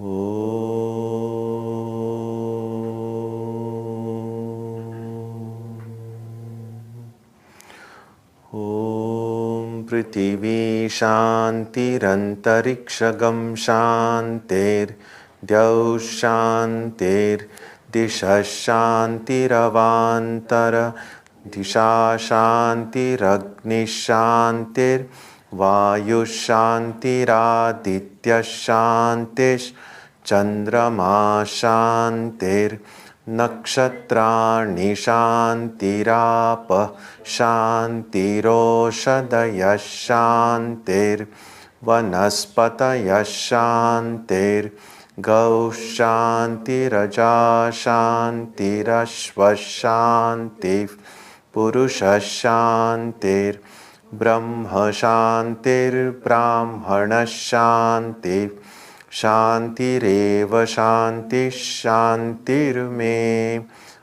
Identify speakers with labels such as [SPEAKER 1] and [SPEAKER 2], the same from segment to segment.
[SPEAKER 1] Om Prithvi Shantirantariksha Shantir Dyau Shantir Disha Shantiravantara Disha Shantiragni Shantir Vayu Shantiraditya Shantish Chandrama Shantir Nakshatrani Shantirapa Shantiroshadaya Shantir Vanaspataya Shantir Gau Shantiraja Shantirashva Shantir Purusha Shantir Brahma Shantir Brahmana Shantir Shantireva Shanti Shantir Me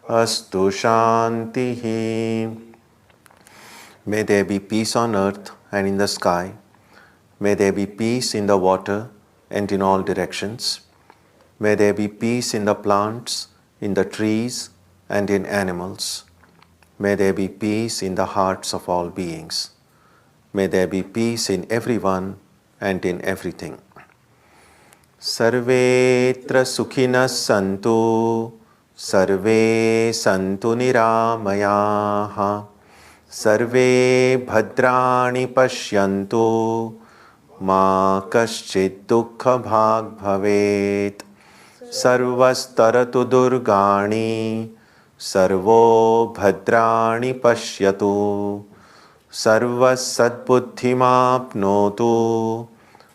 [SPEAKER 1] Astu Shantihi. May there be peace on earth and in the sky. May there be peace in the water and in all directions. May there be peace in the plants, in the trees, and in animals. May there be peace in the hearts of all beings. May there be peace in everyone and in everything. Sarvetra sukhinas santu, sarve santu niramayaha, sarve bhadrani pashyantu, ma kaschid dukkha bhag bhavet, sarvastaratu durgani, sarvo bhadrani pashyatu, sarvas sadbuddhimapnotu,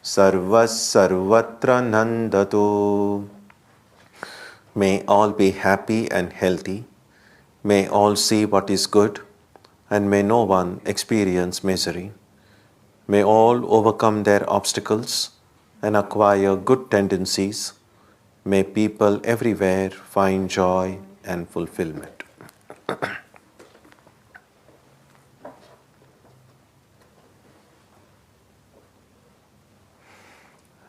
[SPEAKER 1] sarvas sarvatra nandatu. May all be happy and healthy. May all see what is good, and may no one experience misery. May all overcome their obstacles and acquire good tendencies. May people everywhere find joy and fulfillment.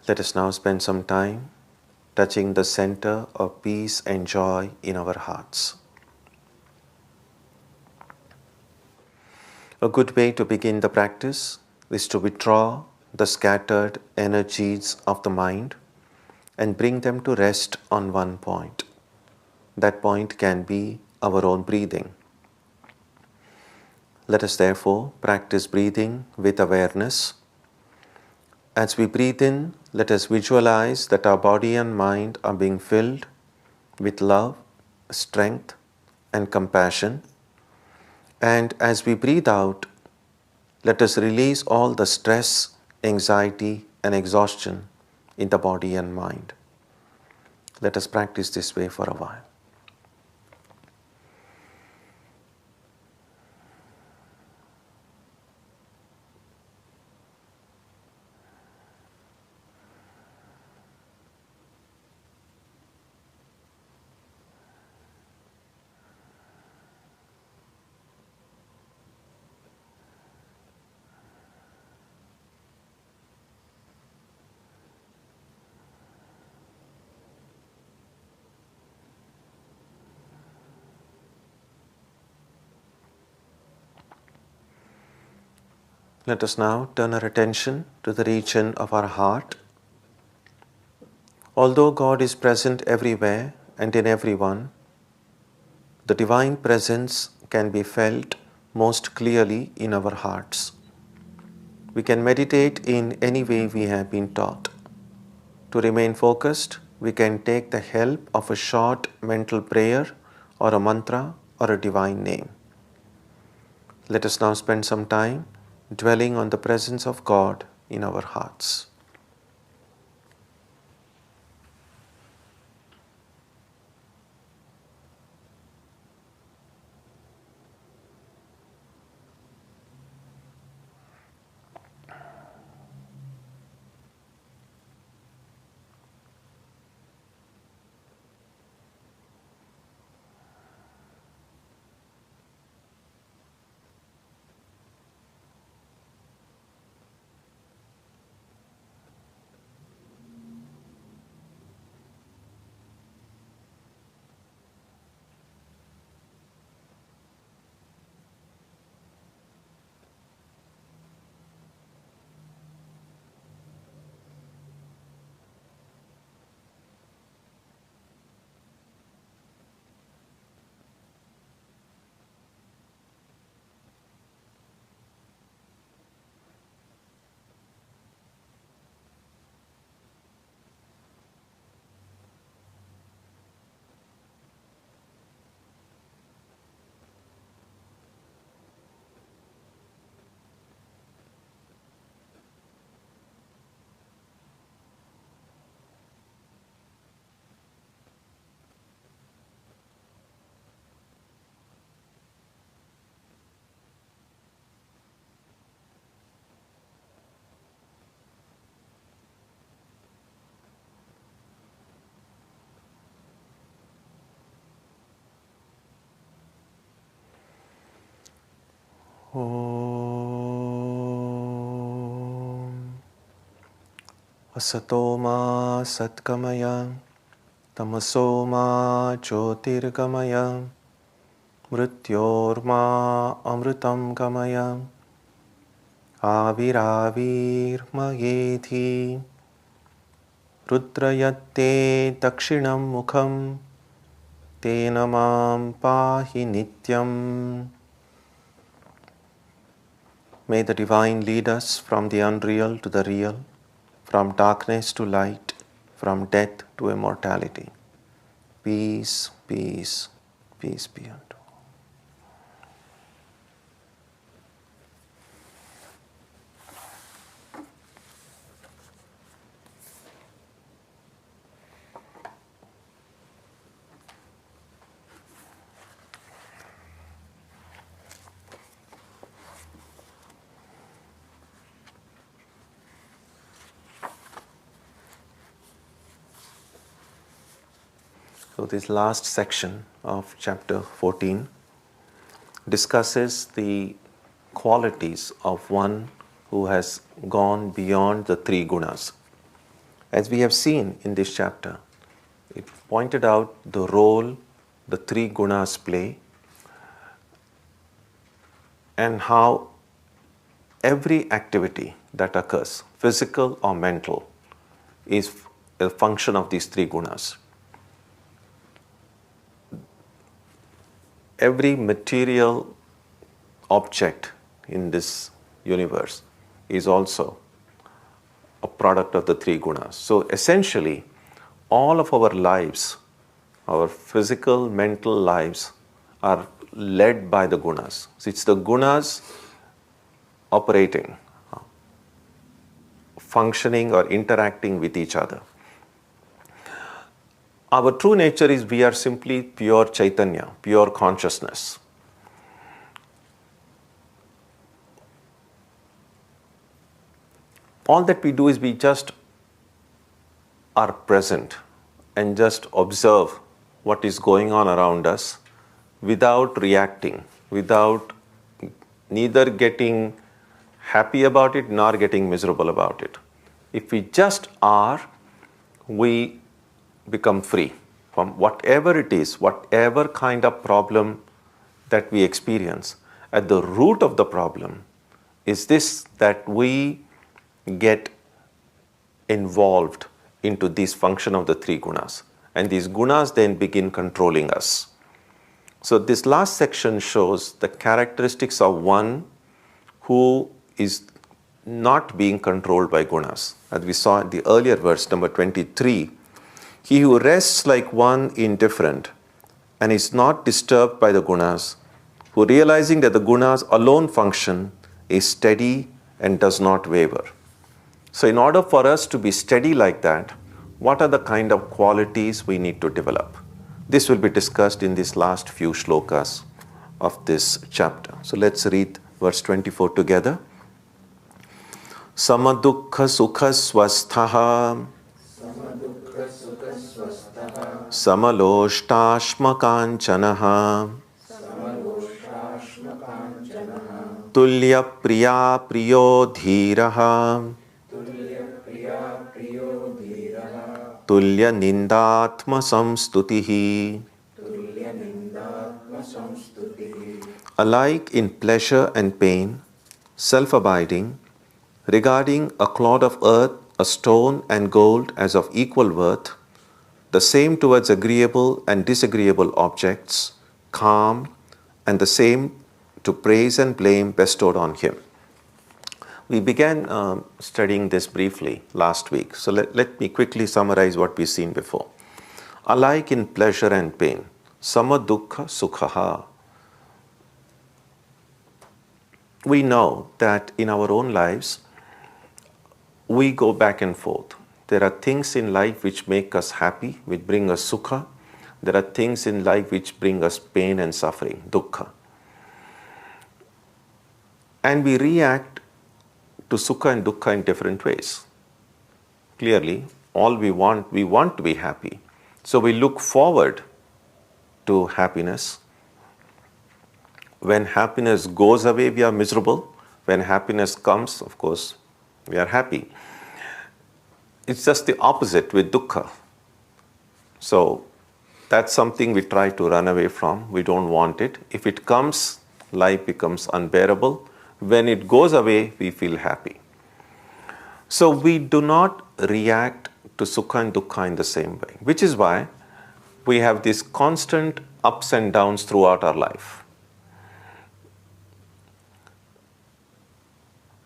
[SPEAKER 1] Let us now spend some time touching the center of peace and joy in our hearts. A good way to begin the practice is to withdraw the scattered energies of the mind and bring them to rest on one point. That point can be our own breathing. Let us therefore practice breathing with awareness. As we breathe in, let us visualize that our body and mind are being filled with love, strength, and compassion. And as we breathe out, let us release all the stress, anxiety, and exhaustion in the body and mind. Let us practice this way for a while. Let us now turn our attention to the region of our heart. Although God is present everywhere and in everyone, the divine presence can be felt most clearly in our hearts. We can meditate in any way we have been taught. To remain focused, we can take the help of a short mental prayer or a mantra or a divine name. Let us now spend some time dwelling on the presence of God in our hearts. Om Asatoma Satkamaya Tamasoma Jyotirgamaya Mrityorma Amritam Gamaya Aviravir Magedhi Rudrayatte Dakshinam Mukham Tenamam Pahi Nityam. May the Divine lead us from the unreal to the real, from darkness to light, from death to immortality. Peace, peace, peace be unto. So this last section of chapter 14 discusses the qualities of one who has gone beyond the three gunas. As we have seen in this chapter, it pointed out the role the three gunas play and how every activity that occurs, physical or mental, is a function of these three gunas. Every material object in this universe is also a product of the three gunas. So essentially, all of our lives, our physical, mental lives, are led by the gunas. So it's the gunas operating, functioning or interacting with each other. Our true nature is we are simply pure Chaitanya, pure consciousness. All that we do is we just are present and just observe what is going on around us without reacting, without neither getting happy about it nor getting miserable about it. If we just are, we become free from whatever it is, whatever kind of problem that we experience. At the root of the problem is this, that we get involved into this function of the three gunas, and these gunas then begin controlling us. So this last section shows the characteristics of one who is not being controlled by gunas. As we saw in the earlier verse, number 23, he who rests like one indifferent and is not disturbed by the gunas, who realizing that the gunas alone function, is steady and does not waver. So in order for us to be steady like that, what are the kind of qualities we need to develop? This will be discussed in these last few shlokas of this chapter. So let's read verse 24 together. Samadukha sukha swasthaha Samaloshtaashmakanchanaha Tulya priya priyo dhiraha Tulya nindatma samstutihi. Alike in pleasure and pain, self-abiding, regarding a clod of earth, a stone and gold as of equal worth, the same towards agreeable and disagreeable objects, calm, and the same to praise and blame bestowed on him. We began studying this briefly last week, so let me quickly summarize what we've seen before. Alike in pleasure and pain, samadukha sukhaha. We know that in our own lives, we go back and forth. There are things in life which make us happy, which bring us sukha. There are things in life which bring us pain and suffering, dukkha. And we react to sukha and dukkha in different ways. Clearly, all we want to be happy. So we look forward to happiness. when happiness goes away, we are miserable. When happiness comes, of course, we are happy. It's just the opposite with dukkha. So that's something we try to run away from. We don't want it. If it comes, life becomes unbearable. When it goes away, we feel happy. So we do not react to sukha and dukkha in the same way, which is why we have these constant ups and downs throughout our life.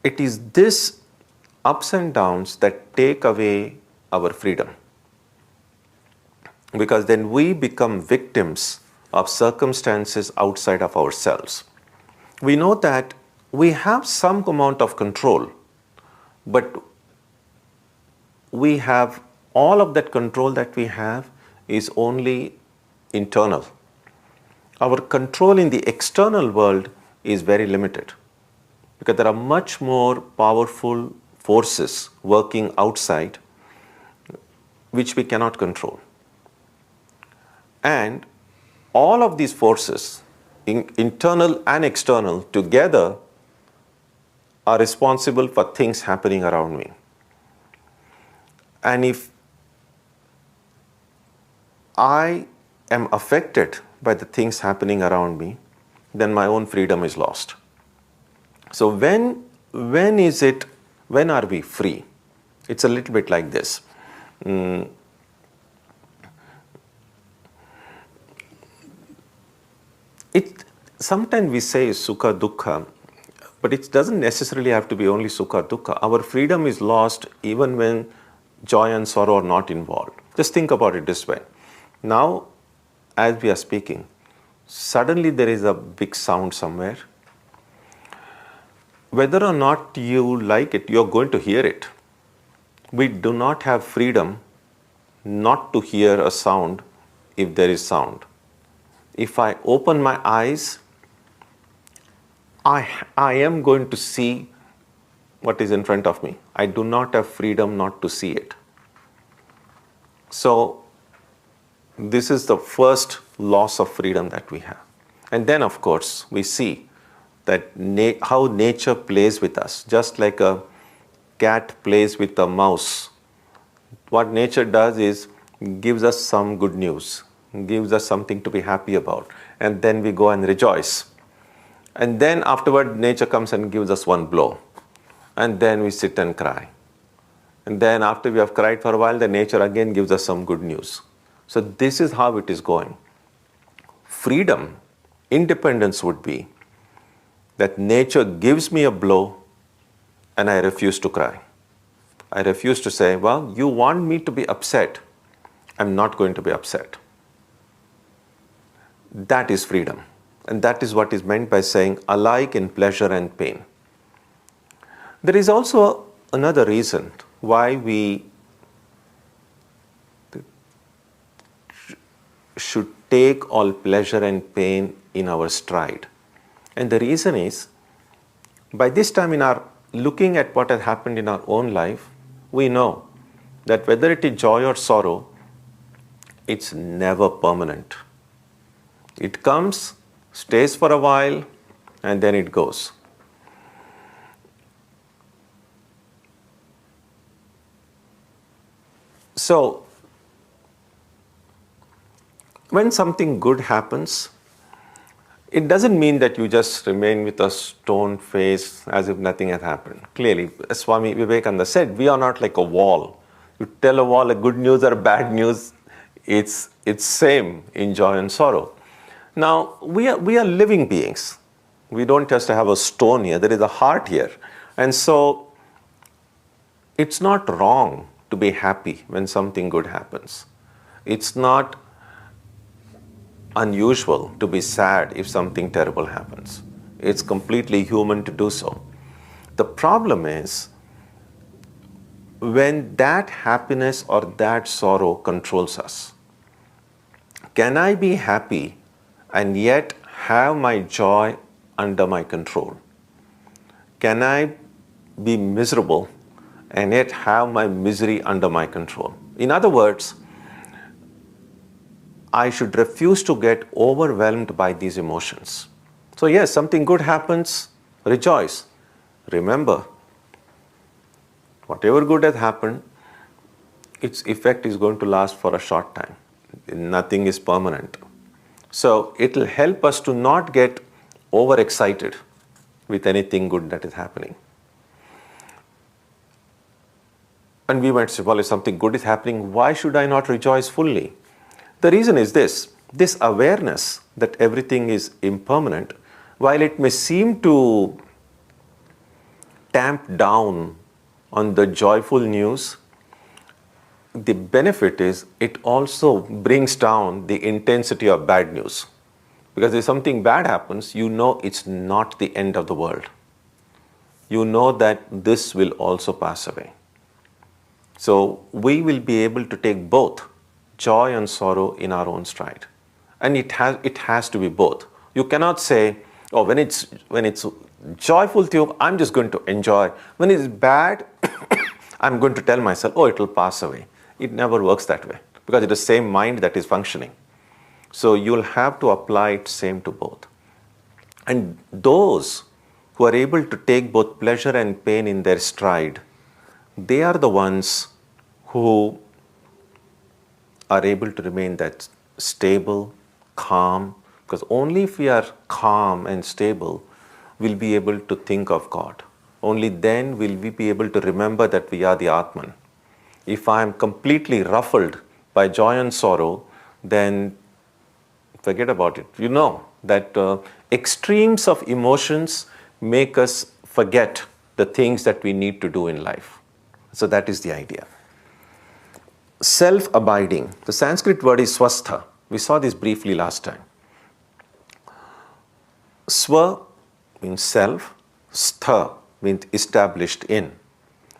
[SPEAKER 1] It is this ups and downs that take away our freedom. Because then we become victims of circumstances outside of ourselves. We know that we have some amount of control, but we have all of that control that we have is only internal. Our control in the external world is very limited because there are much more powerful forces working outside which we cannot control. And all of these forces, internal and external, together are responsible for things happening around me. And if I am affected by the things happening around me, then my own freedom is lost. So when are we free? It's a little bit like this. Sometimes we say sukha dukkha, but it doesn't necessarily have to be only sukha dukkha. Our freedom is lost even when joy and sorrow are not involved. Just think about it this way. Now, as we are speaking, suddenly there is a big sound somewhere. Whether or not you like it, you're going to hear it. We do not have freedom not to hear a sound if there is sound. If I open my eyes, I am going to see what is in front of me. I do not have freedom not to see it. So, this is the first loss of freedom that we have. And then, of course, we see that how nature plays with us. Just like a cat plays with a mouse. What nature does is gives us some good news, gives us something to be happy about. And then we go and rejoice. And then afterward, nature comes and gives us one blow. And then we sit and cry. And then after we have cried for a while, the nature again gives us some good news. So this is how it is going. Freedom, independence would be that nature gives me a blow and I refuse to cry. I refuse to say, well, you want me to be upset. I'm not going to be upset. That is freedom. And that is what is meant by saying alike in pleasure and pain. There is also another reason why we should take all pleasure and pain in our stride. And the reason is, by this time in our looking at what has happened in our own life, we know that whether it is joy or sorrow, it's never permanent. It comes, stays for a while, and then it goes. So, when something good happens, it doesn't mean that you just remain with a stone face as if nothing had happened. Clearly, as Swami Vivekananda said, we are not like a wall. You tell a wall a good news or bad news, it's same in joy and sorrow. Now, we are living beings. We don't just have a stone here, there is a heart here. And so, it's not wrong to be happy when something good happens. It's not unusual to be sad if something terrible happens. It's completely human to do so. The problem is when that happiness or that sorrow controls us. Can I be happy and yet have my joy under my control? Can I be miserable and yet have my misery under my control? In other words, I should refuse to get overwhelmed by these emotions. So yes, something good happens, rejoice. Remember, whatever good has happened, its effect is going to last for a short time. Nothing is permanent. So it will help us to not get overexcited with anything good that is happening. And we might say, well, if something good is happening, why should I not rejoice fully? The reason is this awareness that everything is impermanent, while it may seem to tamp down on the joyful news, the benefit is it also brings down the intensity of bad news. Because if something bad happens, you know it's not the end of the world. You know that this will also pass away. So we will be able to take both joy and sorrow in our own stride. And it has to be both. You cannot say, oh, when it's joyful to you, I'm just going to enjoy. When it's bad, I'm going to tell myself, oh, it will pass away. It never works that way, because it is the same mind that is functioning. So you'll have to apply it same to both. And those who are able to take both pleasure and pain in their stride, they are the ones who are able to remain that stable, calm, because only if we are calm and stable, we'll be able to think of God. Only then will we be able to remember that we are the Atman. If I am completely ruffled by joy and sorrow, then forget about it. You know that extremes of emotions make us forget the things that we need to do in life. So that is the idea. Self-abiding. The Sanskrit word is swastha. We saw this briefly last time. Swa means self, stha means established in.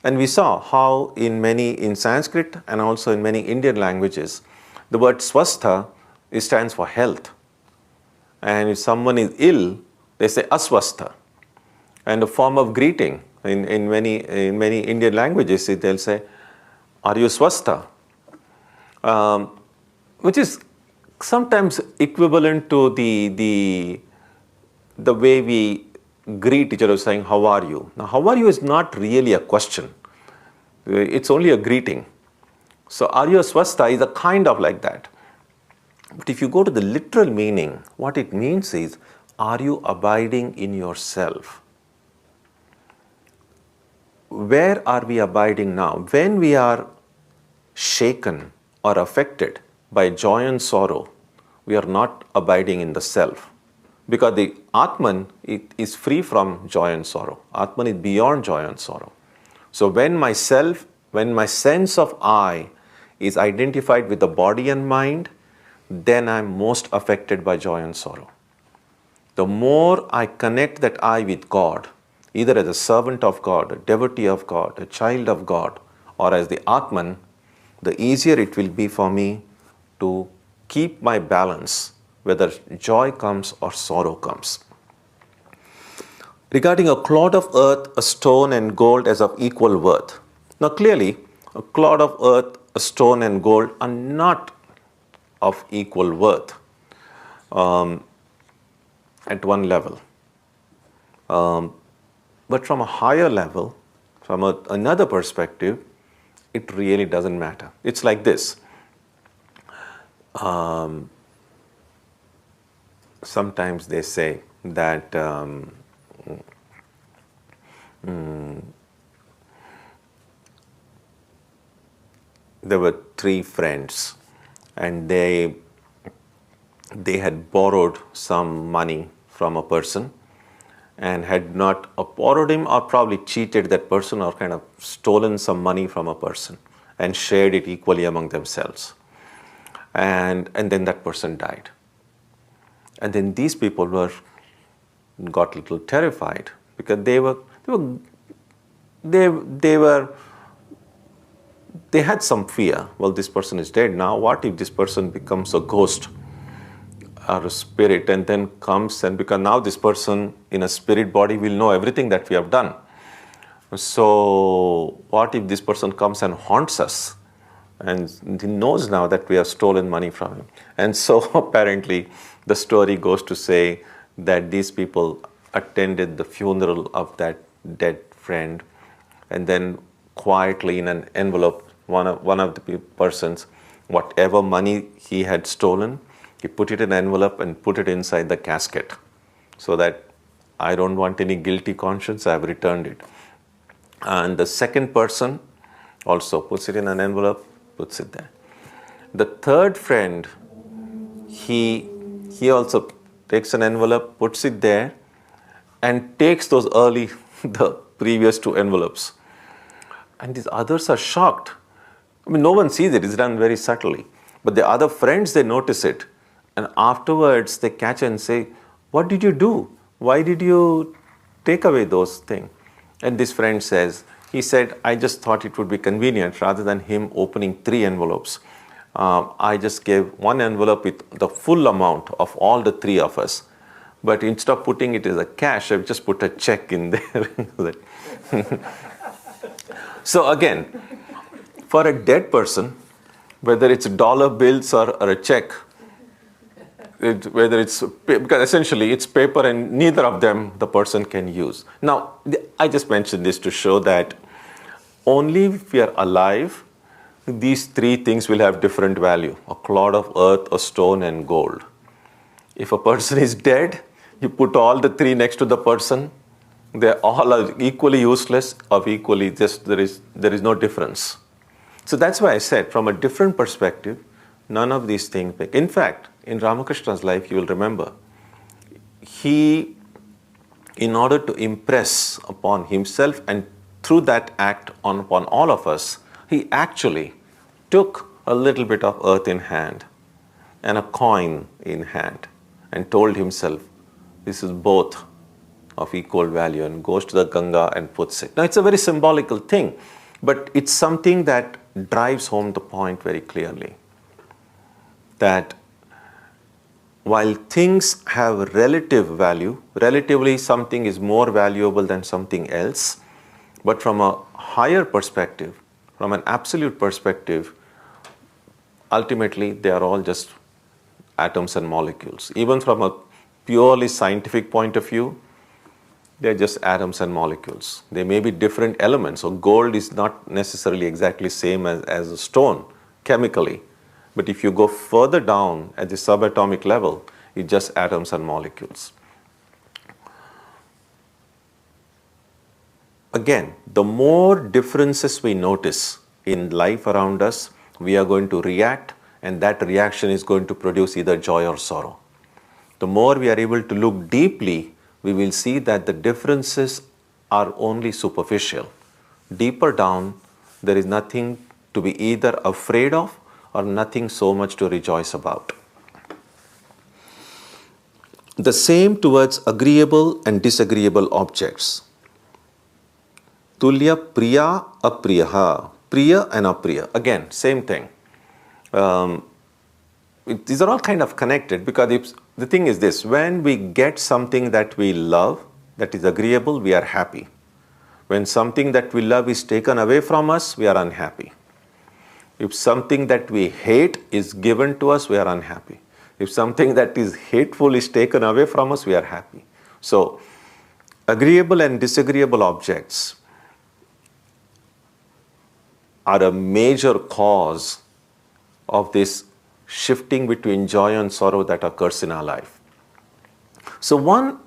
[SPEAKER 1] And we saw how in Sanskrit and also in many Indian languages, the word swastha stands for health. And if someone is ill, they say aswastha. And a form of greeting in many Indian languages, they'll say, are you swastha? Which is sometimes equivalent to the way we greet each other saying, how are you? Now, how are you is not really a question. It's only a greeting. So, are you swastha is a kind of like that. But if you go to the literal meaning, what it means is, are you abiding in yourself? Where are we abiding now? When we are shaken or affected by joy and sorrow, we are not abiding in the self. Because the Atman is free from joy and sorrow. Atman is beyond joy and sorrow. So when my sense of I is identified with the body and mind, then I am most affected by joy and sorrow. The more I connect that I with God, either as a servant of God, a devotee of God, a child of God, or as the Atman, the easier it will be for me to keep my balance, whether joy comes or sorrow comes. Regarding a clod of earth, a stone and gold as of equal worth. Now clearly, a clod of earth, a stone and gold are not of equal worth at one level. But from a higher level, from another perspective, it really doesn't matter. It's like this. Sometimes they say that there were three friends and they had borrowed some money from a person and had not borrowed him or probably cheated that person or kind of stolen some money from a person and shared it equally among themselves. And then that person died. And then these people got a little terrified because they had some fear. Well, this person is dead now. What if this person becomes a ghost or a spirit and then comes, and because now this person in a spirit body will know everything that we have done. So what if this person comes and haunts us and he knows now that we have stolen money from him? And so apparently the story goes to say that these people attended the funeral of that dead friend, and then quietly in an envelope, one of the persons, whatever money he had stolen, he put it in an envelope and put it inside the casket, so that I don't want any guilty conscience, I have returned it. And the second person also puts it in an envelope, puts it there. The third friend, he also takes an envelope, puts it there, and takes those the previous two envelopes. And these others are shocked. I mean, no one sees it, it's done very subtly. But the other friends, they notice it. And afterwards, they catch and say, what did you do? Why did you take away those things? And this friend says, he said, I just thought it would be convenient rather than him opening 3 envelopes. I just gave one envelope with the full amount of all the 3 of us. But instead of putting it as a cash, I've just put a check in there. So again, for a dead person, whether it's dollar bills or a check, because essentially it's paper and neither of them the person can use. Now, I just mentioned this to show that only if we are alive, these 3 things will have different value: a clod of earth, a stone, and gold. If a person is dead, you put all the 3 next to the person, they all are equally useless, or equally just there is no difference. So that's why I said, from a different perspective, none of these things make. In fact, in Ramakrishna's life, you will remember, he, in order to impress upon himself and through that act upon all of us, he actually took a little bit of earth in hand and a coin in hand and told himself, this is both of equal value, and goes to the Ganga and puts it. Now, it's a very symbolical thing, but it's something that drives home the point very clearly, that while things have relative value, relatively something is more valuable than something else, but from a higher perspective, from an absolute perspective, ultimately they are all just atoms and molecules. Even from a purely scientific point of view, they are just atoms and molecules. They may be different elements. So gold is not necessarily exactly same as a stone chemically. But if you go further down at the subatomic level, it's just atoms and molecules. Again, the more differences we notice in life around us, we are going to react, and that reaction is going to produce either joy or sorrow. The more we are able to look deeply, we will see that the differences are only superficial. Deeper down, there is nothing to be either afraid of or nothing so much to rejoice about. The same towards agreeable and disagreeable objects. Tulya priya apriyaha. Priya and apriya. Again, same thing. These are all kind of connected, because the thing is this: when we get something that we love, that is agreeable, we are happy. When something that we love is taken away from us, we are unhappy. If something that we hate is given to us, we are unhappy. If something that is hateful is taken away from us, we are happy. So, agreeable and disagreeable objects are a major cause of this shifting between joy and sorrow that occurs in our life. So one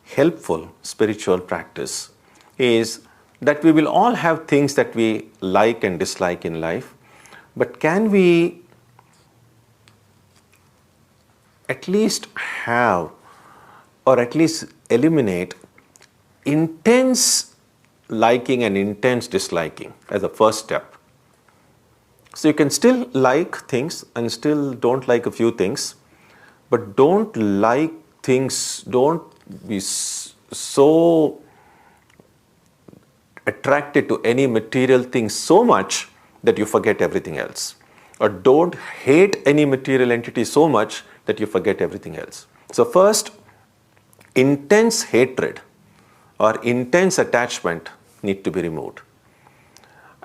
[SPEAKER 1] helpful spiritual practice is that we will all have things that we like and dislike in life, but can we at least have, or at least eliminate, intense liking and intense disliking as a first step. So you can still like things and still don't like a few things, but don't like things, don't be so attracted to any material thing so much that you forget everything else. Or don't hate any material entity so much that you forget everything else. So first, intense hatred or intense attachment need to be removed.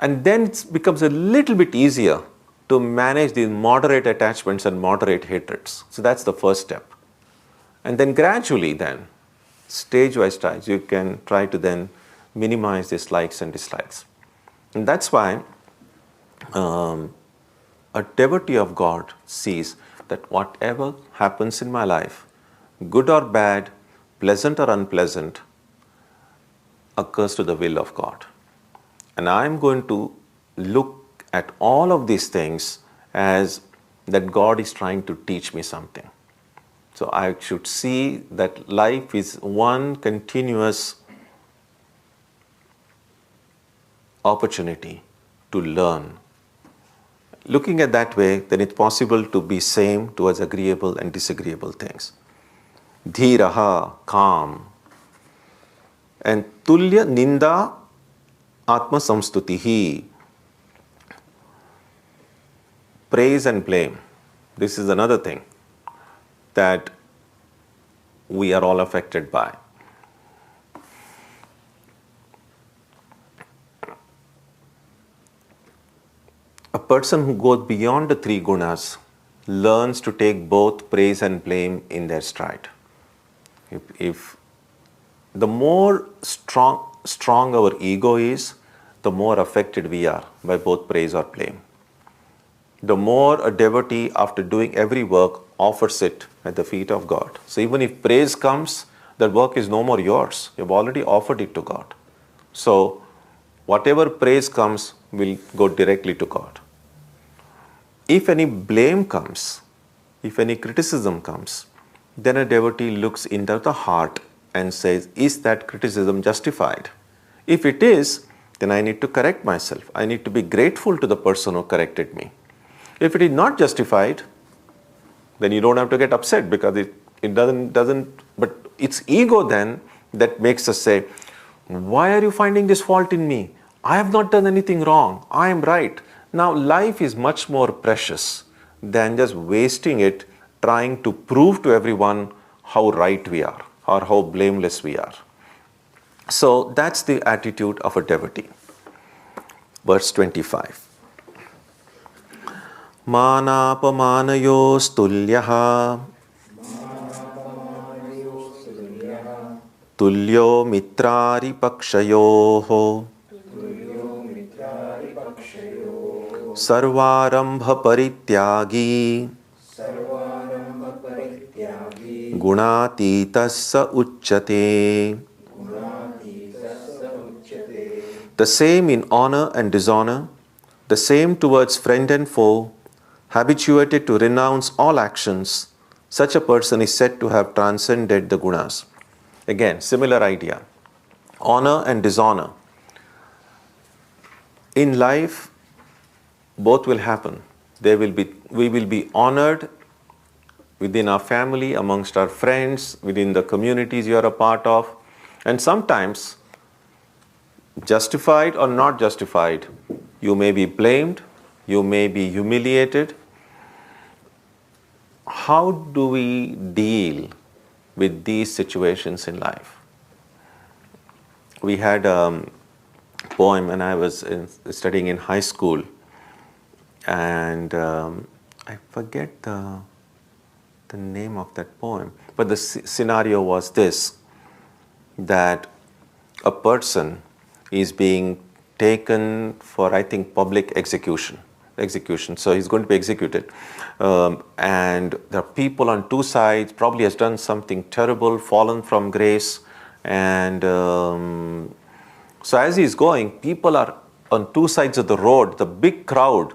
[SPEAKER 1] And then it becomes a little bit easier to manage these moderate attachments and moderate hatreds. So that's the first step. And then gradually then, stage by stage, you can try to then minimize these likes and dislikes. And that's why a devotee of God sees that whatever happens in my life, good or bad, pleasant or unpleasant, occurs to the will of God. And I'm going to look at all of these things as that God is trying to teach me something. So I should see that life is one continuous opportunity to learn. Looking at that way, then it's possible to be same towards agreeable and disagreeable things. Dhiraha, calm. And tulya ninda atma samstutihi. Praise and blame. This is another thing that we are all affected by. A person who goes beyond the three gunas learns to take both praise and blame in their stride. If the more strong our ego is, the more affected we are by both praise or blame. The more a devotee, after doing every work, offers it at the feet of God. So even if praise comes, that work is no more yours. You've already offered it to God. So whatever praise comes will go directly to God. If any blame comes, if any criticism comes, then a devotee looks into the heart and says, is that criticism justified? If it is, then I need to correct myself. I need to be grateful to the person who corrected me. If it is not justified, then you don't have to get upset because it doesn't, but it's ego then that makes us say, why are you finding this fault in me? I have not done anything wrong. I am right. Now life is much more precious than just wasting it trying to prove to everyone how right we are or how blameless we are. So that's the attitude of a devotee. Verse 25. Manapamanayostulyah tulyo mitrari pakshayoho sarvarambha parityagi gunatitasya uchyate. The same in honor and dishonor, the same towards friend and foe, habituated to renounce all actions, such a person is said to have transcended the gunas. Again, similar idea. Honor and dishonor. In life, both will happen. We will be honored within our family, amongst our friends, within the communities you are a part of, and sometimes, justified or not justified, you may be blamed, you may be humiliated. How do we deal with these situations in life? We had a poem when I was studying in high school, and I forget the name of that poem, but the scenario was this, that a person is being taken for, I think, public execution. So he's going to be executed. And there are people on two sides, probably has done something terrible, fallen from grace. And so as he's going, people are on two sides of the road, the big crowd,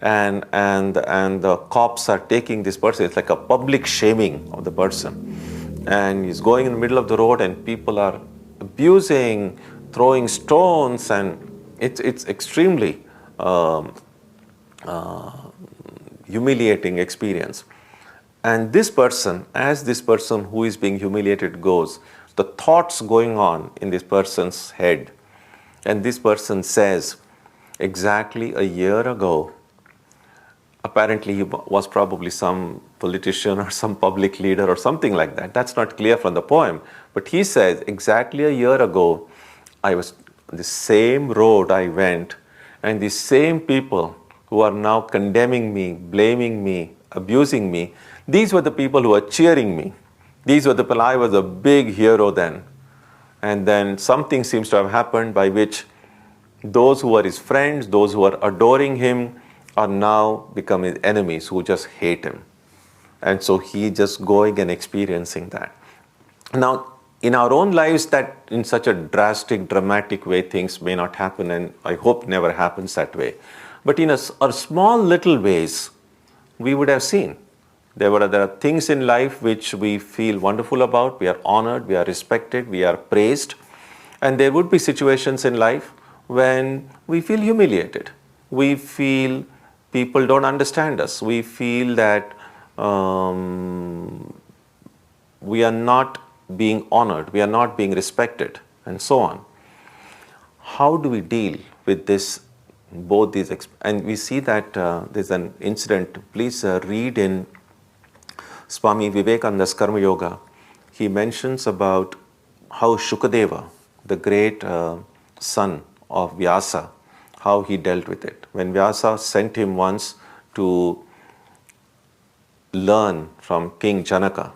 [SPEAKER 1] and the cops are taking this person. It's like a public shaming of the person. And he's going in the middle of the road and people are abusing, throwing stones, and it's extremely humiliating experience. And this person, as this person who is being humiliated goes, the thoughts going on in this person's head, and this person says, exactly a year ago, apparently he was probably some politician or some public leader or something like that. That's not clear from the poem. But he says, exactly a year ago, I was on the same road I went, and the same people who are now condemning me, blaming me, abusing me, these were the people who are cheering me. These were the people. I was a big hero then. And then something seems to have happened by which those who were his friends, those who are adoring him, are now become his enemies who just hate him. And so he just going and experiencing that. Now, in our own lives, that in such a drastic, dramatic way, things may not happen, and I hope never happens that way. But in a small little ways, we would have seen. There are things in life which we feel wonderful about, we are honored, we are respected, we are praised. And there would be situations in life when we feel humiliated. We feel people don't understand us. We feel that we are not being honored, we are not being respected, and so on. How do we deal with this, both these? And we see that there's an incident. Please read in Swami Vivekananda's Karma Yoga. He mentions about how Shukadeva, the great son of Vyasa, how he dealt with it. When Vyasa sent him once to learn from King Janaka,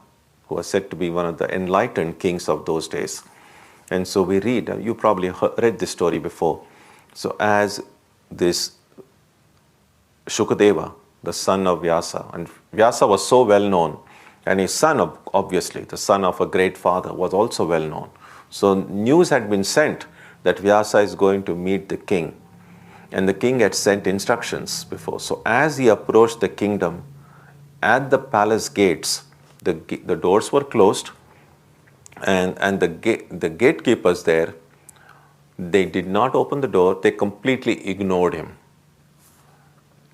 [SPEAKER 1] who was said to be one of the enlightened kings of those days. And so we read, you probably read this story before. So as this Shukadeva, the son of Vyasa, and Vyasa was so well known, and his son, obviously, the son of a great father, was also well known. So news had been sent that Vyasa is going to meet the king. And the king had sent instructions before. So as he approached the kingdom, at the palace gates, the doors were closed, and the gatekeepers there, they did not open the door, they completely ignored him.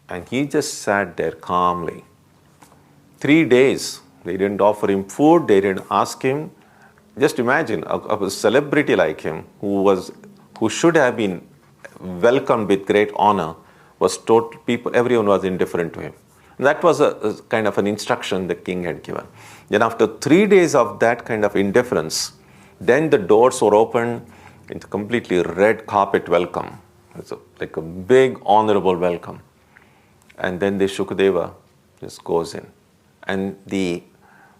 [SPEAKER 1] And he just sat there calmly. 3 days, they didn't offer him food, they didn't ask him. Just imagine a celebrity like him, who should have been welcomed with great honor, everyone was indifferent to him. And that was a kind of an instruction the king had given. Then after 3 days of that kind of indifference, then the doors were opened into completely red carpet welcome. It's like a big honorable welcome. And then the Shukadeva just goes in. And the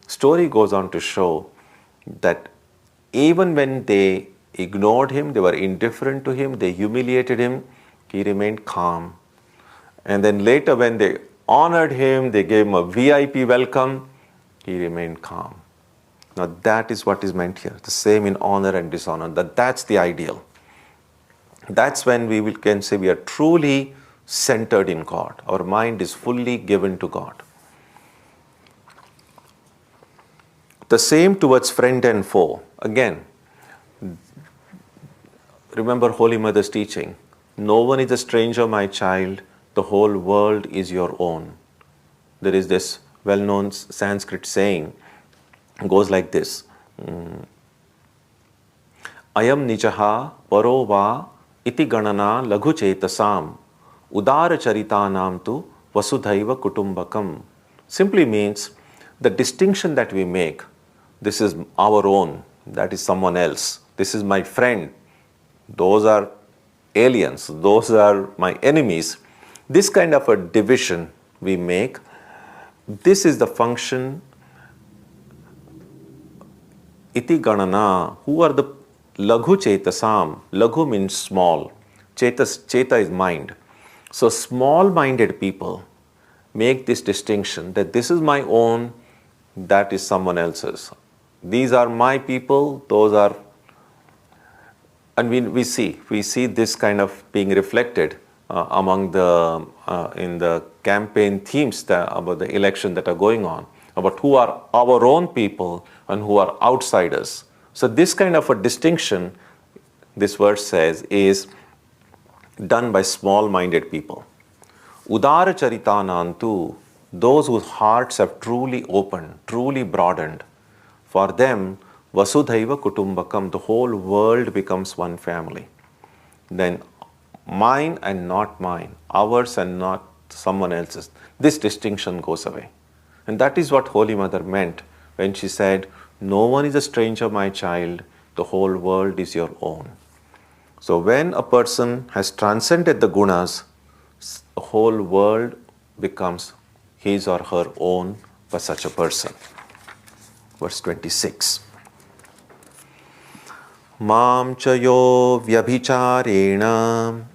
[SPEAKER 1] story goes on to show that even when they ignored him, they were indifferent to him, they humiliated him, he remained calm. And then later when they honored him, they gave him a VIP welcome, he remained calm. Now that is what is meant here. The same in honor and dishonor. That's the ideal. That's when we can say we are truly centered in God. Our mind is fully given to God. The same towards friend and foe. Again, remember Holy Mother's teaching. No one is a stranger, my child. The whole world is your own. There is this well-known Sanskrit saying, goes like this. Ayam nijaha paro va iti ganana laghu chetasam udara charitanam tu vasudhaiva kutumbakam. Simply means the distinction that we make, this is our own, that is someone else, this is my friend, those are aliens, those are my enemies. This kind of a division we make, this is the function. Iti ganana, who are the laghu chetasam? Laghu means small. Cheta is mind. So small-minded people make this distinction that this is my own, that is someone else's. These are my people, those are. And we see this kind of being reflected among the in the campaign themes about the election that are going on, about who are our own people and who are outsiders. So this kind of a distinction, this verse says, is done by small-minded people. Udara charitanantu, those whose hearts have truly opened, truly broadened, for them vasudhaiva kutumbakam, the whole world becomes one family. Then mine and not mine, ours and not someone else's, this distinction goes away. And that is what Holy Mother meant when she said, no one is a stranger, my child, the whole world is your own. So when a person has transcended the gunas, the whole world becomes his or her own for such a person. verse 26. Mam chayo vyabhicharena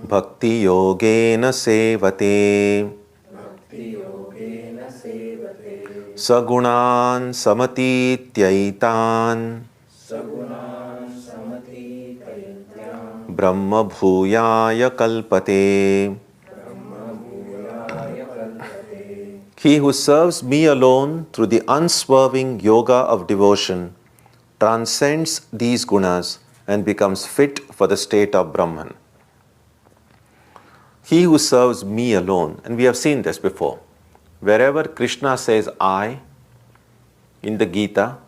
[SPEAKER 1] Bhakti Yogena Sevate Sagunan Samatityaitan Brahma Bhuyaya Kalpate. He who serves me alone through the unswerving yoga of devotion transcends these gunas and becomes fit for the state of Brahman. He who serves me alone, and we have seen this before. Wherever Krishna says I in the Gita,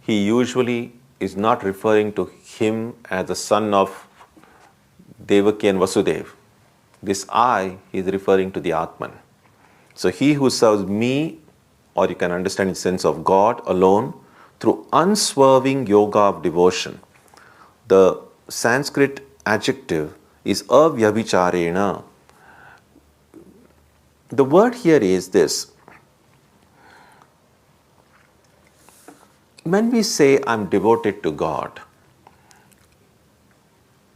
[SPEAKER 1] he usually is not referring to him as the son of Devaki and Vasudeva. This I is referring to the Atman. So he who serves me, or you can understand in the sense of God alone, through unswerving yoga of devotion. The Sanskrit adjective is avyabhicharena. The word here is this. When we say I'm devoted to God,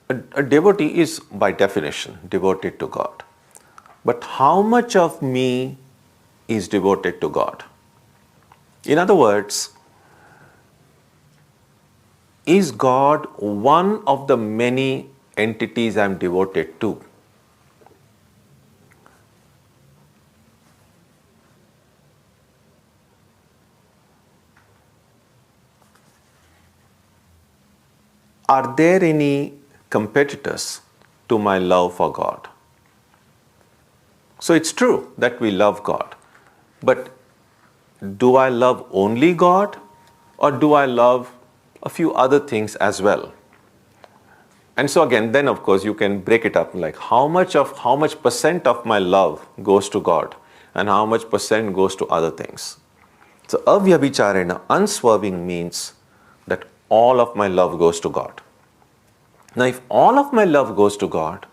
[SPEAKER 1] a devotee is by definition devoted to God. But how much of me is devoted to God? In other words, is God one of the many entities I'm devoted to? Are there any competitors to my love for God? So it's true that we love God, but do I love only God, or do I love a few other things as well? And so again, then of course you can break it up like how much percent of my love goes to God and how much percent goes to other things. So avyabhicharena, unswerving, means that all of my love goes to God. Now if all of my love goes to God,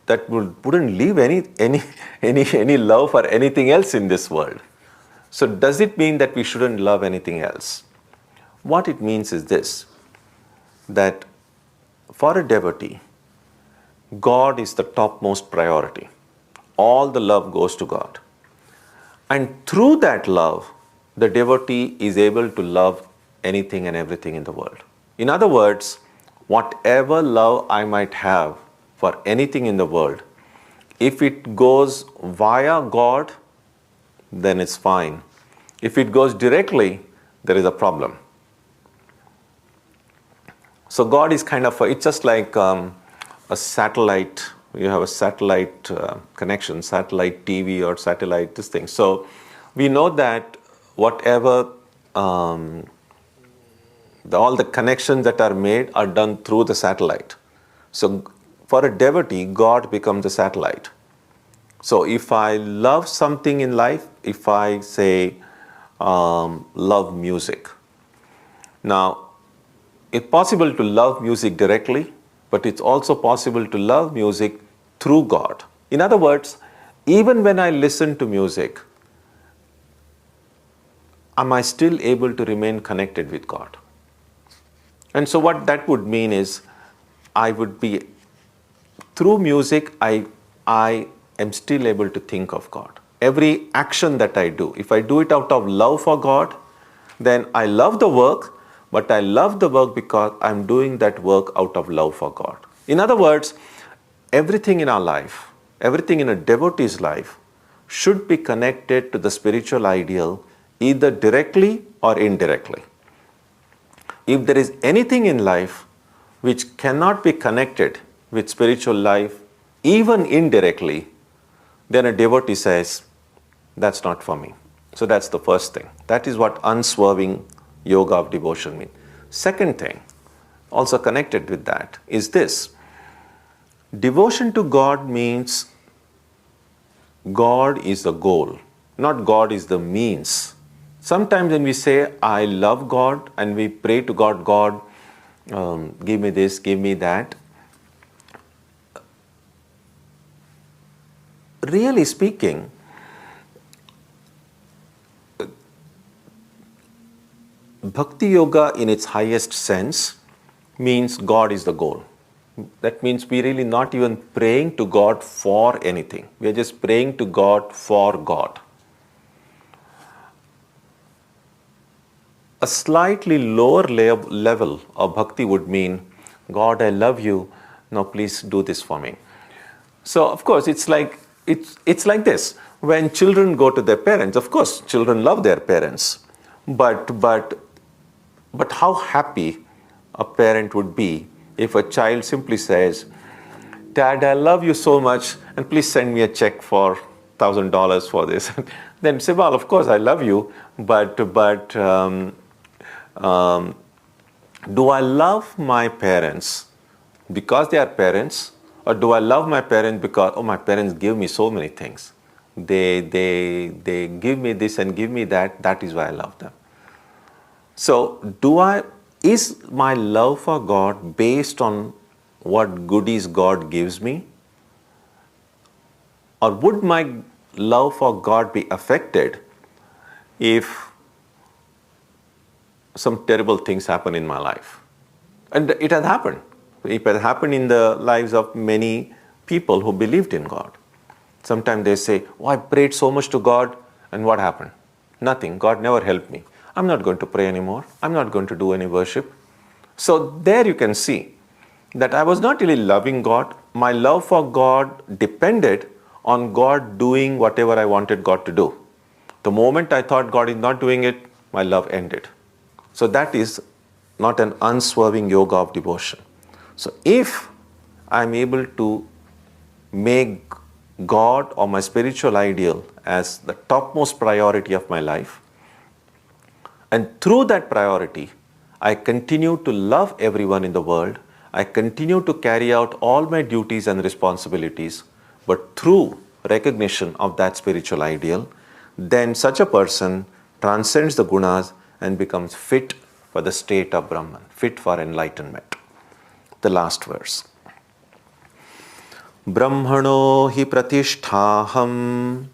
[SPEAKER 1] that wouldn't leave any love for anything else in this world. So does it mean that we shouldn't love anything else? What it means is this, that for a devotee, God is the topmost priority. All the love goes to God. And through that love, the devotee is able to love anything and everything in the world. In other words, whatever love I might have for anything in the world, if it goes via God, then it's fine. If it goes directly, there is a problem. So God is kind of, it's just like a satellite. You have a satellite connection, satellite TV or satellite this thing. So we know that whatever all the connections that are made are done through the satellite. So for a devotee, God becomes a satellite. So if I love something in life, if I say love music. Now, it's possible to love music directly, but it's also possible to love music through God. In other words, even when I listen to music, am I still able to remain connected with God? And so what that would mean is, I would be, through music, I am still able to think of God. Every action that I do, if I do it out of love for God, then I love the work, but I love the work because I'm doing that work out of love for God. In other words, everything in our life, everything in a devotee's life should be connected to the spiritual ideal, either directly or indirectly. If there is anything in life which cannot be connected with spiritual life, even indirectly, then a devotee says, that's not for me. So that's the first thing. That is what unswerving yoga of devotion means. Second thing, also connected with that, is this. Devotion to God means God is the goal, not God is the means. Sometimes when we say, I love God, and we pray to God, God, give me this, give me that. Really speaking, Bhakti Yoga in its highest sense means God is the goal. That means we're really not even praying to God for anything. We are just praying to God for God. A slightly lower level of bhakti would mean, God, I love you. Now please do this for me. So of course it's like this. When children go to their parents, of course children love their parents. But how happy a parent would be if a child simply says, Dad, I love you so much, and please send me a check for $1,000 for this. Then say, well, of course I love you, but do I love my parents because they are parents, or do I love my parents because my parents give me so many things? They give me this and give me that. That is why I love them. So is my love for God based on what goodies God gives me? Or would my love for God be affected if some terrible things happen in my life? And it has happened. It has happened in the lives of many people who believed in God. Sometimes they say, I prayed so much to God, and what happened? Nothing. God never helped me. I'm not going to pray anymore. I'm not going to do any worship. So there you can see that I was not really loving God. My love for God depended on God doing whatever I wanted God to do. The moment I thought God is not doing it, my love ended. So that is not an unswerving yoga of devotion. So if I'm able to make God or my spiritual ideal as the topmost priority of my life, and through that priority, I continue to love everyone in the world, I continue to carry out all my duties and responsibilities, but through recognition of that spiritual ideal, then such a person transcends the gunas and becomes fit for the state of Brahman, fit for enlightenment. The last verse. Brahmano hi pratisthaham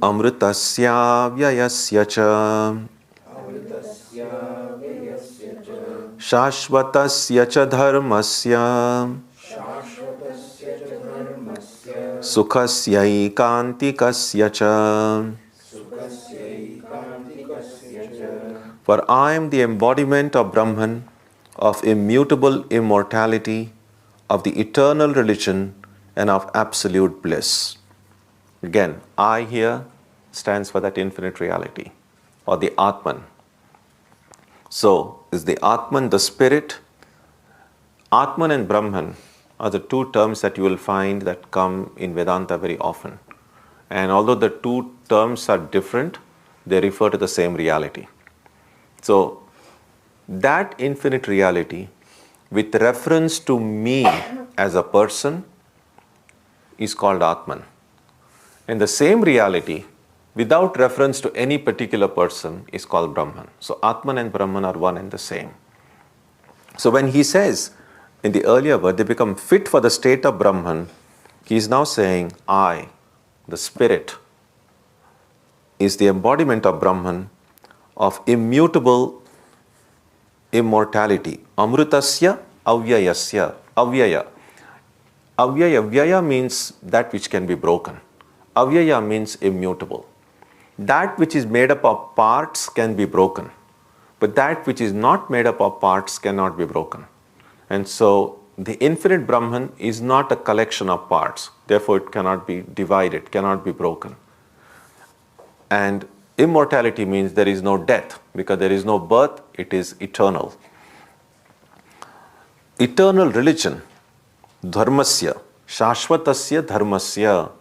[SPEAKER 1] amritasya vyayasya cha shashvatasya cha dharmasya sukhasya kantikasya cha. For I am the embodiment of Brahman, of immutable immortality, of the eternal religion, and of absolute bliss. Again, I here stands for that infinite reality, or the Atman. So, is the Atman the spirit? Atman and Brahman are the two terms that you will find that come in Vedanta very often. And although the two terms are different, they refer to the same reality. So, that infinite reality, with reference to me as a person, is called Atman. And the same reality, without reference to any particular person, is called Brahman. So, Atman and Brahman are one and the same. So, when he says in the earlier word, they become fit for the state of Brahman, he is now saying, I, the spirit, is the embodiment of Brahman, of immutable immortality. Amrutasya avyayasya. Avyaya. Avyaya. Vyaya means that which can be broken. Avyaya means immutable. That which is made up of parts can be broken. But that which is not made up of parts cannot be broken. And so the infinite Brahman is not a collection of parts. Therefore it cannot be divided, cannot be broken. And immortality means there is no death, because there is no birth, it is eternal. Eternal religion, dharmasya, shashvatasya dharmasya.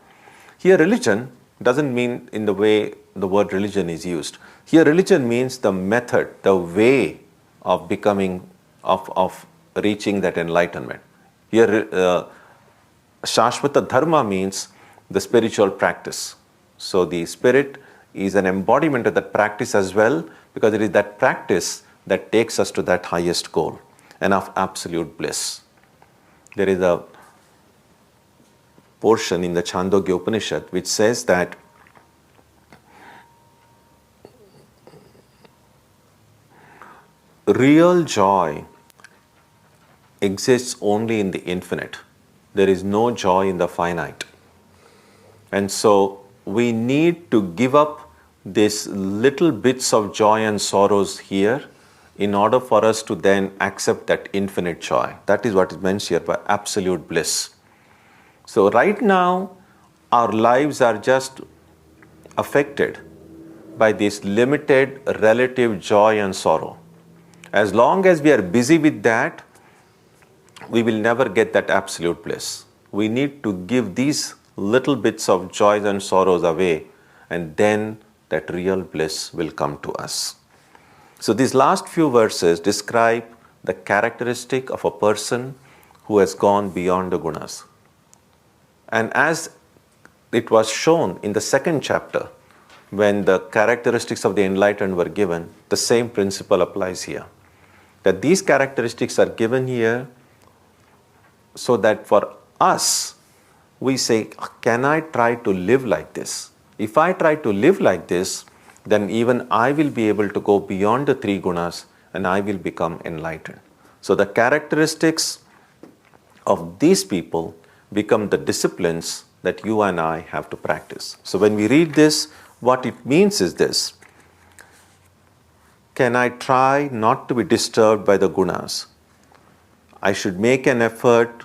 [SPEAKER 1] Here religion doesn't mean in the way the word religion is used. Here religion means the method, the way of becoming, of reaching that enlightenment. Here shashvata dharma means the spiritual practice. So the spirit is an embodiment of that practice as well, because it is that practice that takes us to that highest goal and of absolute bliss. There is a portion in the Chandogya Upanishad which says that real joy exists only in the infinite. There is no joy in the finite. And so we need to give up these little bits of joy and sorrows here in order for us to then accept that infinite joy. That is what is meant here by absolute bliss. So right now, our lives are just affected by this limited relative joy and sorrow. As long as we are busy with that, we will never get that absolute bliss. We need to give these little bits of joys and sorrows away, and then that real bliss will come to us. So these last few verses describe the characteristic of a person who has gone beyond the gunas. And as it was shown in the second chapter, when the characteristics of the enlightened were given, the same principle applies here. That these characteristics are given here so that for us, we say, can I try to live like this? If I try to live like this, then even I will be able to go beyond the three gunas and I will become enlightened. So the characteristics of these people become the disciplines that you and I have to practice. So when we read this, what it means is this: can I try not to be disturbed by the gunas? I should make an effort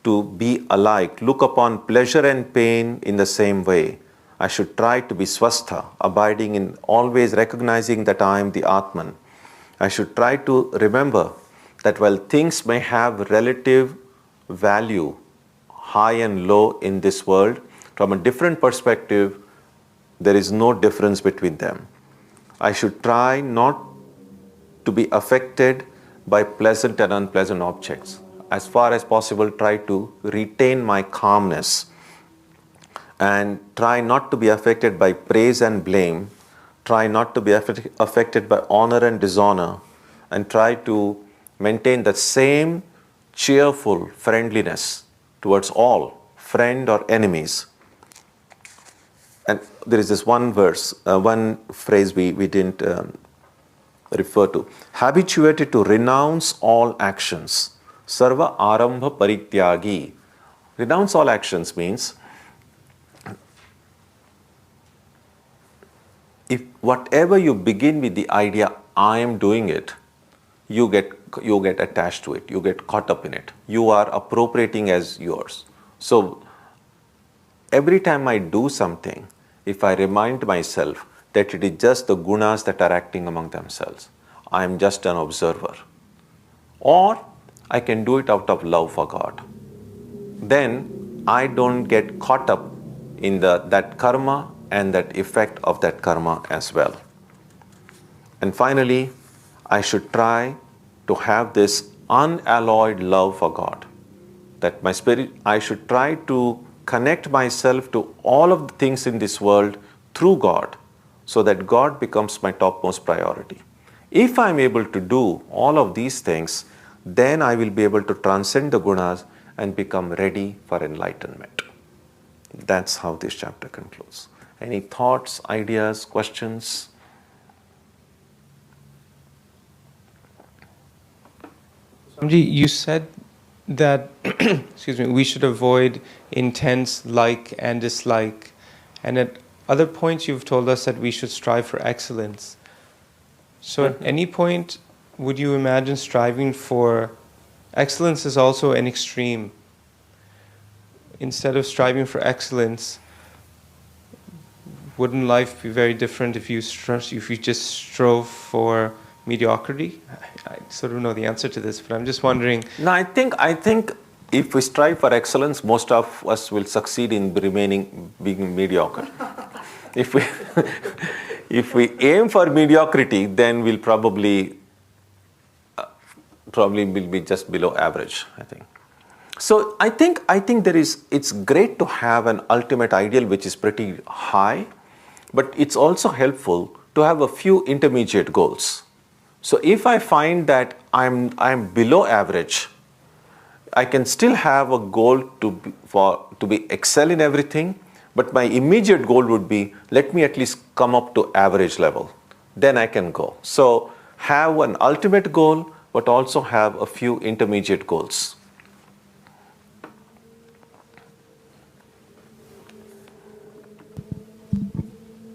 [SPEAKER 1] to be alike, look upon pleasure and pain in the same way. I should try to be swastha, abiding in always recognizing that I am the Atman. I should try to remember that while things may have relative value, high and low in this world, from a different perspective, there is no difference between them. I should try not to be affected by pleasant and unpleasant objects. As far as possible, try to retain my calmness and try not to be affected by praise and blame. Try not to be affected by honor and dishonor, and try to maintain the same cheerful friendliness towards all, friend or enemies. And there is this one verse, one phrase we didn't refer to. Habituated to renounce all actions. Sarva arambha parityagi. Renounce all actions means if whatever you begin with the idea, I am doing it, you get attached to it, you get caught up in it. You are appropriating as yours. So every time I do something, if I remind myself that it is just the gunas that are acting among themselves, I am just an observer. Or I can do it out of love for God. Then I don't get caught up in that karma and that effect of that karma as well. And finally, I should try to have this unalloyed love for God. That my spirit, I should try to connect myself to all of the things in this world through God, so that God becomes my topmost priority. If I'm able to do all of these things, then I will be able to transcend the gunas and become ready for enlightenment. That's how this chapter concludes. Any thoughts, ideas, questions?
[SPEAKER 2] Swamiji, you said that excuse me, we should avoid intense like and dislike, and at other points you've told us that we should strive for excellence. So at any point, would you imagine striving for excellence is also an extreme? Instead of striving for excellence, wouldn't life be very different if you just strove for mediocrity? I sort of know the answer to this, but I'm just wondering.
[SPEAKER 1] No, I think if we strive for excellence, most of us will succeed in being mediocre. If we aim for mediocrity, then we'll probably will be just below average, I think. So I think it's great to have an ultimate ideal which is pretty high, but it's also helpful to have a few intermediate goals. So if I find that I'm below average, I can still have a goal to be excel in everything, but my immediate goal would be, let me at least come up to average level. Then I can go. So have an ultimate goal, but also have a few intermediate goals.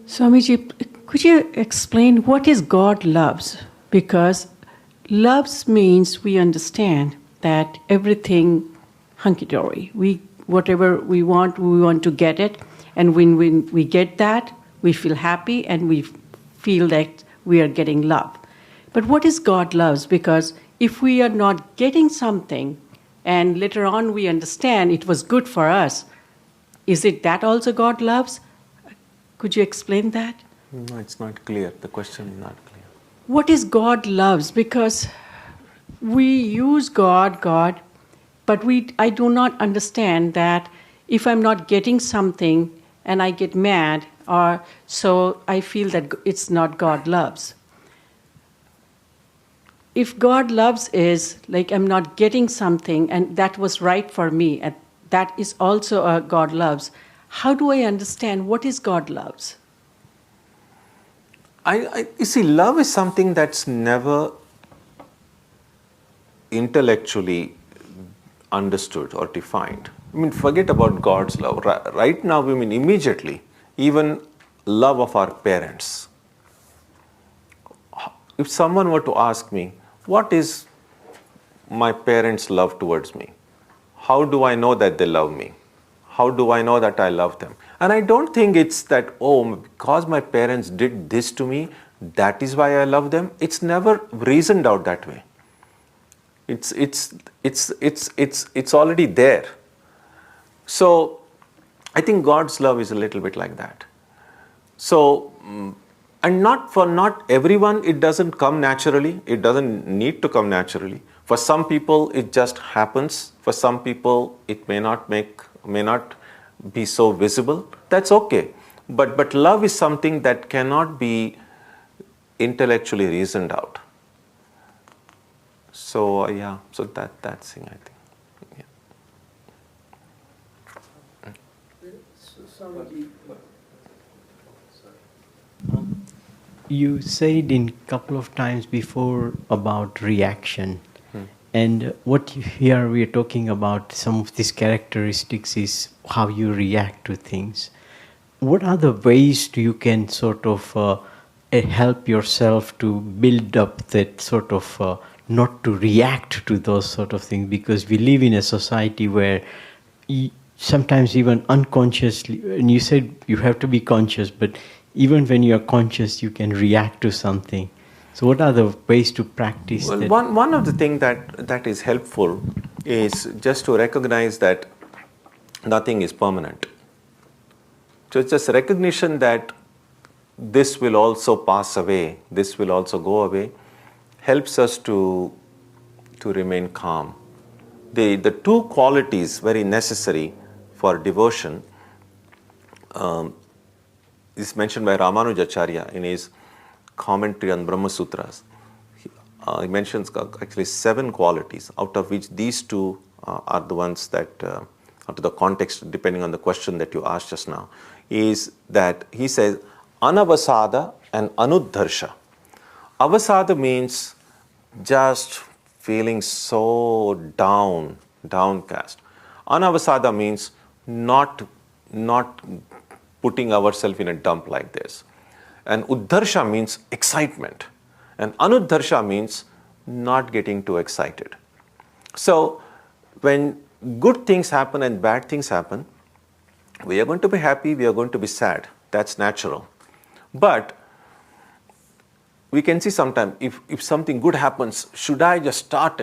[SPEAKER 3] Swamiji, could you explain what is God loves? Because loves means we understand that everything hunky-dory. Whatever we want to get it. And when we get that, we feel happy and we feel that we are getting love. But what is God loves? Because if we are not getting something and later on we understand it was good for us, is it that also God loves? Could you explain that?
[SPEAKER 1] No, it's not clear. The question is not clear.
[SPEAKER 3] What is God loves? Because we use God, but I do not understand that if I'm not getting something and I get mad, or so I feel that it's not God loves. If God loves is like I'm not getting something and that was right for me, and that is also a God loves, how do I understand what is God loves?
[SPEAKER 1] You see, love is something that's never intellectually understood or defined. I mean, forget about God's love. Right now, we mean immediately, even love of our parents. If someone were to ask me, what is my parents' love towards me? How do I know that they love me? How do I know that I love them? And I don't think it's that, oh, because my parents did this to me, that is why I love them. It's never reasoned out that way. It's already there. So I think God's love is a little bit like that. So, and not everyone, it doesn't come naturally. It doesn't need to come naturally. For some people, it just happens. For some people, it may not be so visible. That's okay. But love is something that cannot be intellectually reasoned out. So so that's thing, I think.
[SPEAKER 4] You said in couple of times before about reaction, and what here we are talking about some of these characteristics is how you react to things. What are the ways you can sort of help yourself to build up that sort of not to react to those sort of things? Because we live in a society where sometimes even unconsciously, and you said you have to be conscious, but even when you are conscious, you can react to something. So what are the ways to practice that?
[SPEAKER 1] One of the things that is helpful is just to recognize that nothing is permanent. So it's just recognition that this will also pass away, this will also go away, helps us to remain calm. The two qualities very necessary for devotion is mentioned by Ramanujacharya in his commentary on Brahma Sutras. He mentions actually 7 qualities, out of which these 2 are the ones that, out of the context, depending on the question that you asked just now, is that he says, Anavasada and Anuddharsha. Avasada means just feeling so downcast. Anavasada means not putting ourselves in a dump like this. And Uddharsha means excitement. And Anuddharsha means not getting too excited. So when good things happen and bad things happen, we are going to be happy, we are going to be sad. That's natural. But we can see sometimes if something good happens, should I just start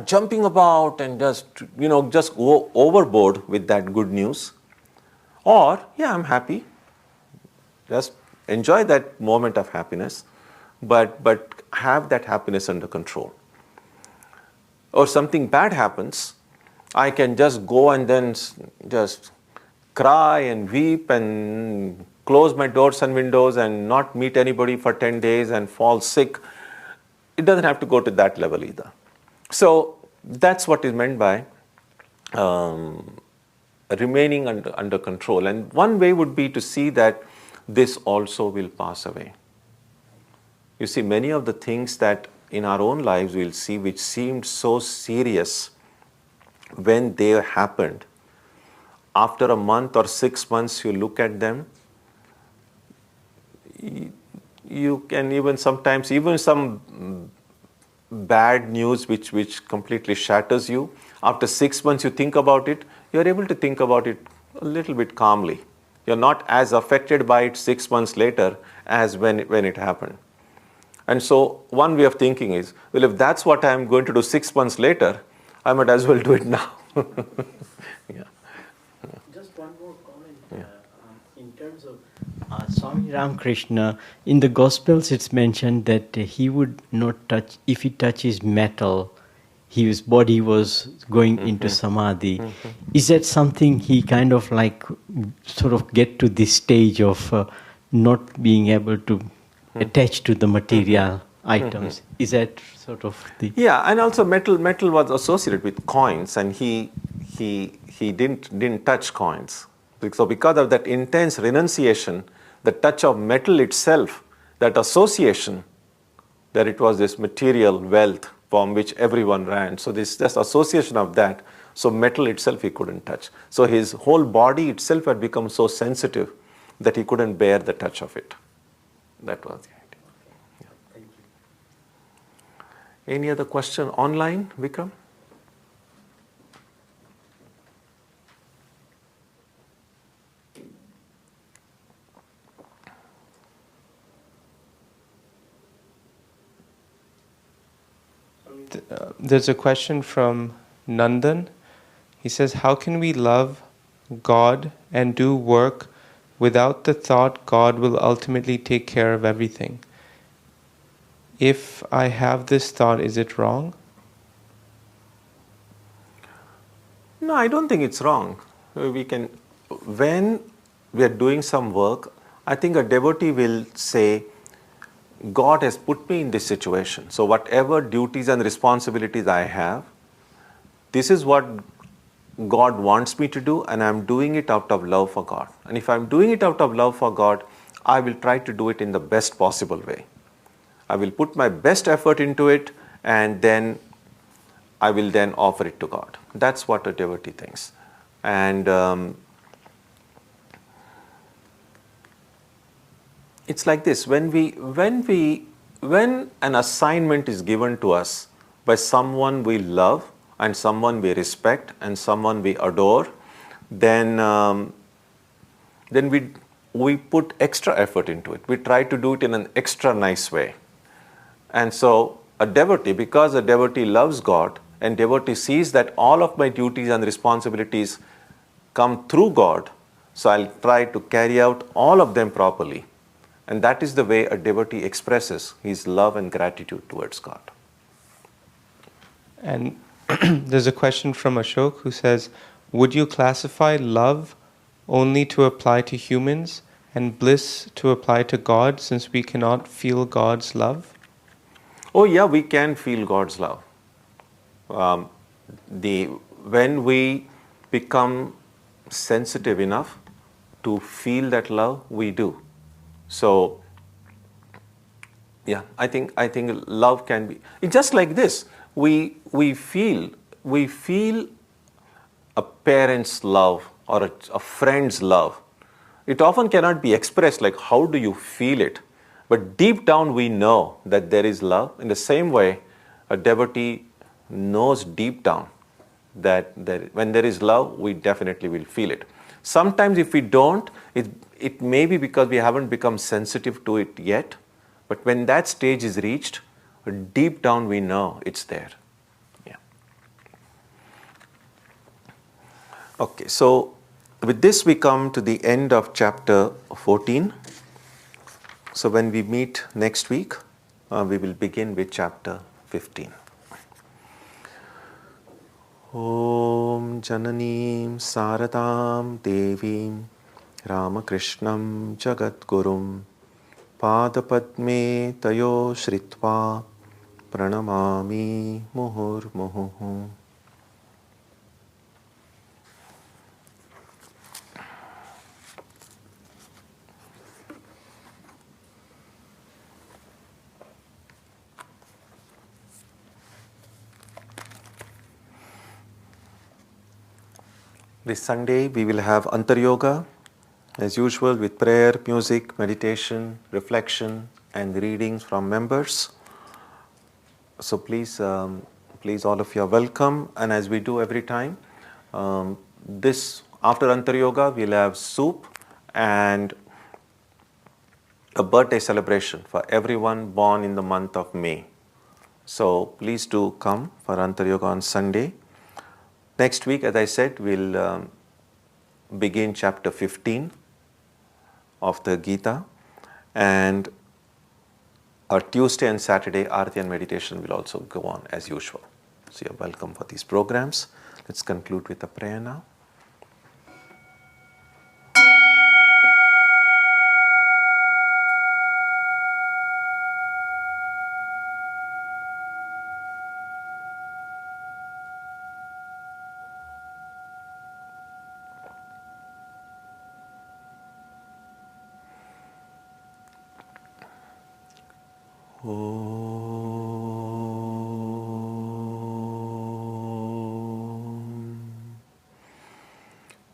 [SPEAKER 1] jumping about and just go overboard with that good news? Or, I'm happy. Just enjoy that moment of happiness, but have that happiness under control. Or something bad happens, I can just go and then just cry and weep and close my doors and windows and not meet anybody for 10 days and fall sick. It doesn't have to go to that level either. So that's what is meant by remaining under control. And one way would be to see that this also will pass away. You see, many of the things that in our own lives we'll see which seemed so serious when they happened, after a month or 6 months you look at them, you can even sometimes, even some bad news which completely shatters you, after 6 months you think about it, you're able to think about it a little bit calmly. You're not as affected by it 6 months later as when it happened. And so one way of thinking is, well, if that's what I'm going to do 6 months later, I might as well do it now. Yeah.
[SPEAKER 4] Just one more comment in terms of Swami Ramakrishna. In the Gospels, it's mentioned that he would not touch, if he touches metal, his body was going into samadhi. Is that something he kind of like sort of get to this stage of not being able to attach to the material items? Is that sort of the...
[SPEAKER 1] Yeah, and also metal was associated with coins, and he didn't touch coins. So because of that intense renunciation, the touch of metal itself, that association, that it was this material wealth from which everyone ran. So this association of that, so metal itself he couldn't touch. So his whole body itself had become so sensitive that he couldn't bear the touch of it. That was the idea. Yeah.
[SPEAKER 4] Thank you.
[SPEAKER 1] Any other question online, Vikram?
[SPEAKER 2] There's a question from Nandan. He says, how can we love God and do work without the thought God will ultimately take care of everything? If I have this thought, is it wrong?
[SPEAKER 1] No, I don't think it's wrong. When we are doing some work, I think a devotee will say, God has put me in this situation. So whatever duties and responsibilities I have, this is what God wants me to do, and I'm doing it out of love for God. And if I'm doing it out of love for God, I will try to do it in the best possible way. I will put my best effort into it, and then I will then offer it to God. That's what a devotee thinks. And it's like this: when an assignment is given to us by someone we love and someone we respect and someone we adore, then we put extra effort into it. We try to do it in an extra nice way. And so a devotee, because a devotee loves God and devotee sees that all of my duties and responsibilities come through God, so I'll try to carry out all of them properly. And that is the way a devotee expresses his love and gratitude towards God.
[SPEAKER 2] And there's a question from Ashok who says, would you classify love only to apply to humans and bliss to apply to God, since we cannot feel God's love?
[SPEAKER 1] Oh yeah, we can feel God's love. When we become sensitive enough to feel that love, we do. So, yeah, I think love can be. It's just like this. We feel a parent's love or a friend's love. It often cannot be expressed like how do you feel it, but deep down we know that there is love. In the same way, a devotee knows deep down that when there is love, we definitely will feel it. Sometimes if we don't, it may be because we haven't become sensitive to it yet, but when that stage is reached, deep down we know it's there. Yeah. Okay, so with this we come to the end of chapter 14. So when we meet next week, we will begin with chapter 15. Om Jananim Saradam Devim Ramakrishnam Jagadgurum Padapadme Tayo Shritva Pranamami Muhurmuhu. This Sunday we will have Antar Yoga as usual with prayer, music, meditation, reflection and readings from members. So please, please all of you are welcome, and as we do every time, this after Antar Yoga we'll have soup and a birthday celebration for everyone born in the month of May. So please do come for Antar Yoga on Sunday. Next week, as I said, we'll begin chapter 15 of the Gita, and our Tuesday and Saturday Arati and meditation will also go on as usual. So you're welcome for these programs. Let's conclude with a prayer now.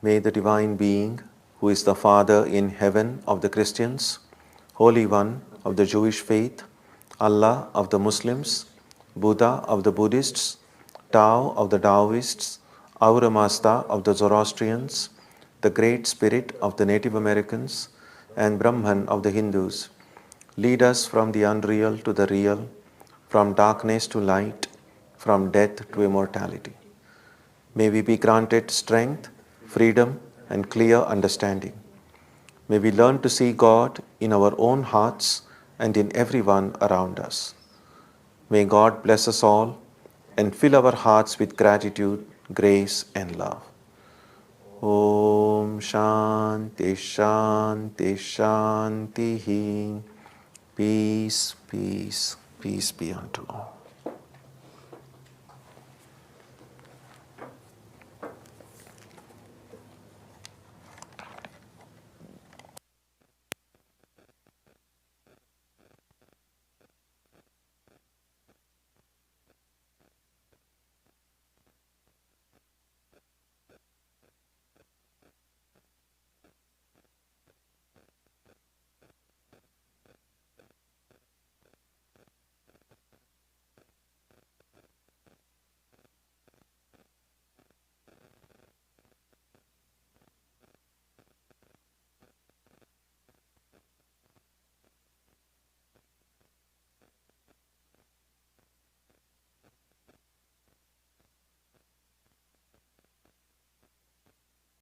[SPEAKER 1] May the Divine Being, who is the Father in heaven of the Christians, Holy One of the Jewish faith, Allah of the Muslims, Buddha of the Buddhists, Tao of the Taoists, Ahura Mazda of the Zoroastrians, the Great Spirit of the Native Americans, and Brahman of the Hindus, lead us from the unreal to the real, from darkness to light, from death to immortality. May we be granted strength, freedom, and clear understanding. May we learn to see God in our own hearts and in everyone around us. May God bless us all and fill our hearts with gratitude, grace, and love. Om Shanti Shanti Shanti. Peace, peace, peace be unto all.